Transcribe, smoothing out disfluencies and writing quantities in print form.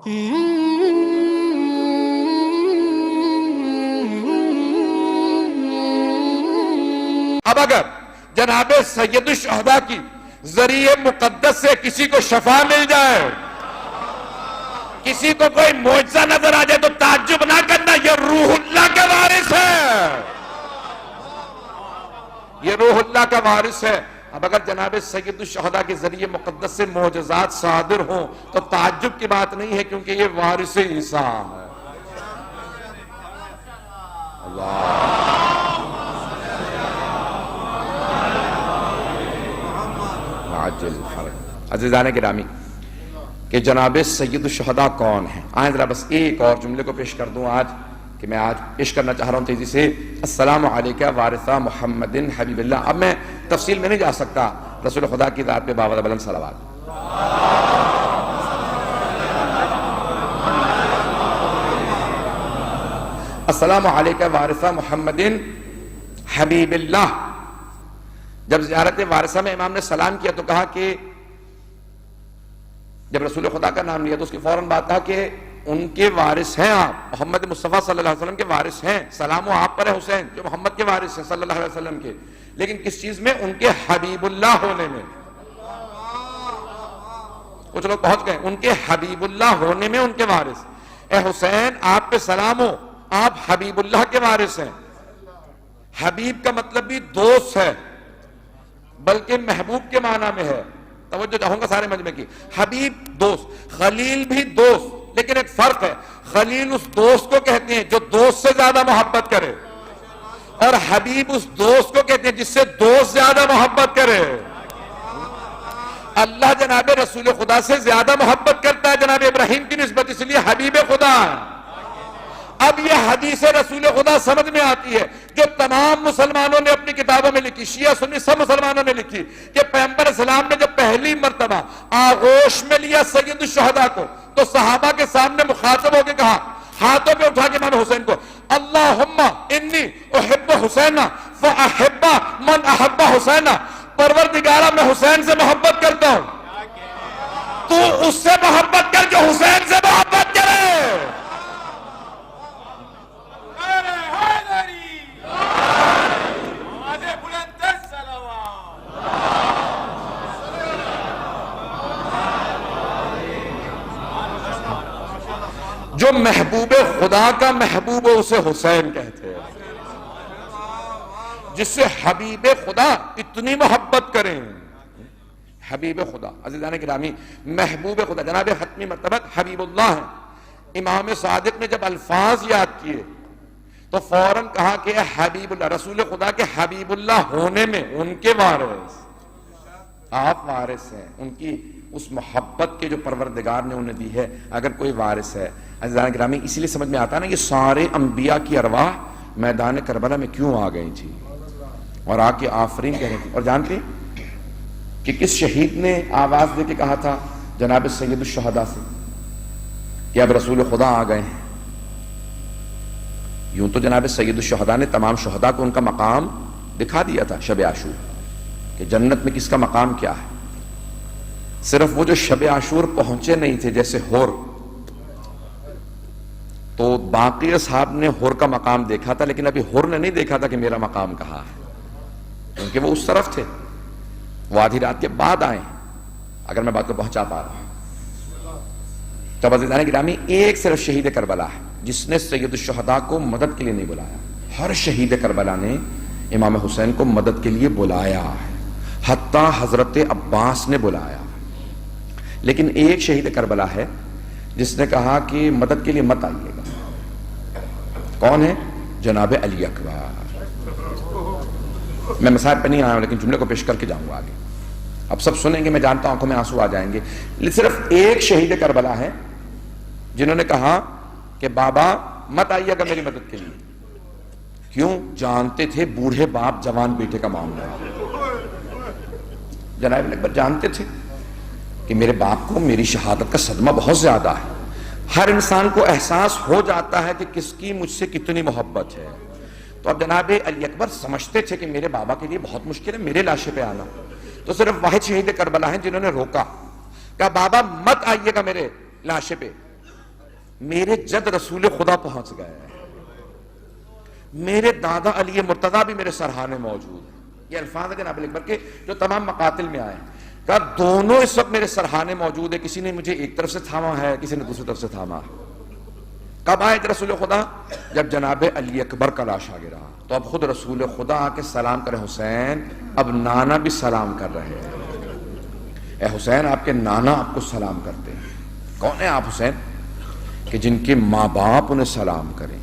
اب اگر جناب سید الشہداء کی ذریعہ مقدس سے کسی کو شفا مل جائے، کسی کو کوئی معجزہ نظر آ جائے تو تعجب نہ کرنا، یہ روح اللہ کا وارث ہے، یہ روح اللہ کا وارث ہے۔ اب اگر جناب سید الشہداء کے ذریعے مقدس سے معجزات صادر ہوں تو تعجب کی بات نہیں ہے، کیونکہ یہ وارث عیسیٰ ہے۔ عزیزان گرامی، کہ جناب سید الشہداء کون ہیں؟ آئیں ذرا بس ایک اور جملے کو پیش کر دوں آج، کہ میں آج پیش کرنا چاہ رہا ہوں تیزی سے۔ السلام علیکہ وارثہ محمد حبیب اللہ۔ اب میں تفصیل میں نہیں جا سکتا، رسول خدا کی ذات پہ باوضع بلند صلوات۔ السلام علیکہ وارثہ محمد حبیب اللہ۔ جب زیارت وارثہ میں امام نے سلام کیا تو کہا کہ جب رسول خدا کا نام لیا تو اس کی فوراً بات کہا کہ ان کے وارث ہیں آپ، محمد مصطفیٰ صلی اللہ علیہ وسلم کے وارث ہیں، سلام و آپ پر ہے حسین جو محمد کے وارث ہیں صلی اللہ علیہ وسلم کے، لیکن کس چیز میں؟ ان کے حبیب اللہ ہونے میں۔ کچھ لوگ پہنچ گئے، ان کے حبیب اللہ ہونے میں ان کے وارث۔ اے حسین آپ پہ سلام ہو، آپ حبیب اللہ کے وارث ہیں۔ حبیب کا مطلب بھی دوست ہے، بلکہ محبوب کے معنی میں ہے، توجہ چاہوں گا سارے مجمع کی۔ حبیب دوست، خلیل بھی دوست، لیکن ایک فرق ہے، خلیل اس دوست کو کہتے ہیں جو دوست سے زیادہ محبت کرے، اور حبیب اس دوست کو کہتے ہیں جس سے دوست زیادہ محبت کرے۔ اللہ جناب رسول خدا سے زیادہ محبت کرتا ہے جناب ابراہیم کی نسبت، اس لیے حبیب خدا ہے۔ اب یہ حدیث رسول خدا سمجھ میں آتی ہے جو تمام مسلمانوں نے اپنی کتابوں میں لکھی، شیعہ سنی سب مسلمانوں نے لکھی، کہ پیغمبر اسلام نے جب پہلی مرتبہ آغوش میں لیا سید الشہداء کو تو صحابہ کے سامنے مخاطب ہو کے کہا، ہاتھوں پہ اٹھا کے امام حسین کو، اللہم انی احب حسین فاحب من احب حسین، پروردگارہ میں حسین سے محبت کرتا ہوں، تو اس سے محبت کر جو حسین سے محبت کرے۔ جو محبوب خدا کا محبوب ہو اسے حسین کہتے ہیں، جس سے حبیب خدا اتنی محبت کریں۔ حبیب خدا، عزیزان گرامی، محبوب خدا جناب ختمی مرتبہ حبیب اللہ ہیں۔ امام صادق نے جب الفاظ یاد کیے تو فوراً کہا کہ حبیب اللہ، رسول خدا کے حبیب اللہ ہونے میں ان کے وارث، آپ وارث ہیں ان کی اس محبت کے جو پروردگار نے انہیں دی ہے۔ اگر کوئی وارث ہے عزیزان گرامی، اسی لیے سمجھ میں آتا ہے نا یہ سارے انبیاء کی ارواح میدان کربلا میں کیوں آ گئی تھی اور آ کے آفرین کہہ رہی تھی۔ اور جانتے کہ کس شہید نے آواز دے کے کہا تھا جناب سید الشہداء سے کہ اب رسول خدا آ گئے ہیں؟ یوں تو جناب سید الشہداء نے تمام شہداء کو ان کا مقام دکھا دیا تھا شب عاشور، کہ جنت میں کس کا مقام کیا ہے۔ صرف وہ جو شب عاشور پہنچے نہیں تھے جیسے ہور، تو باقی اصحاب نے ہور کا مقام دیکھا تھا، لیکن ابھی ہور نے نہیں دیکھا تھا کہ میرا مقام کہاں ہے، کیونکہ وہ اس طرف تھے، وہ آدھی رات کے بعد آئے، اگر میں بات کو پہنچا پا رہا ہوں۔ تو عزیزان گرامی، ایک صرف شہید کربلا ہے جس نے سید الشہداء کو مدد کے لیے نہیں بلایا، ہر شہید کربلا نے امام حسین کو مدد کے لیے بلایا ہے، حتیٰ حضرت عباس نے بلایا۔ لیکن ایک شہید کربلا ہے جس نے کہا کہ مدد کے لیے مت آئیے گا، کون ہے؟ جناب علی اکبر۔ میں مسائل پہ نہیں آیا ہوں لیکن جملے کو پیش کر کے جاؤں گا آگے، اب سب سنیں گے، میں جانتا ہوں آنکھوں میں آنسو آ جائیں گے۔ صرف ایک شہید کربلا ہے جنہوں نے کہا کہ بابا مت آئیے گا میری مدد کے لیے، کیوں؟ جانتے تھے بوڑھے باپ جوان بیٹے کا معاملہ ہے۔ جناب علی اکبر جانتے تھے کہ میرے باپ کو میری شہادت کا صدمہ بہت زیادہ ہے، ہر انسان کو احساس ہو جاتا ہے کہ کس کی مجھ سے کتنی محبت ہے۔ تو اب جناب علی اکبر سمجھتے تھے کہ میرے بابا کے لیے بہت مشکل ہے میرے لاشے پہ آنا، تو صرف واحد شہید کربلا ہیں جنہوں نے روکا، کہا بابا مت آئیے گا میرے لاشے پہ، میرے جد رسول خدا پہنچ گئے، میرے دادا علی مرتضیٰ بھی میرے سرحانے موجود ہیں. یہ الفاظ ہے جناب اکبر کے جو تمام مقاتل میں آئے. کہا دونوں اس وقت میرے سرحانے موجود ہے، کسی نے مجھے ایک طرف سے تھاما ہے، کسی نے دوسری طرف سے تھاما ہے. کب آئے رسول خدا؟ جب جناب علی اکبر کا لاشا گرا تو اب خود رسول خدا آ کے سلام کرے حسین. اب نانا بھی سلام کر رہے ہیں. اے حسین آپ کے نانا آپ کو سلام کرتے ہیں. کون ہیں آپ حسین؟ کہ جن کے ماں باپ انہیں سلام کریں.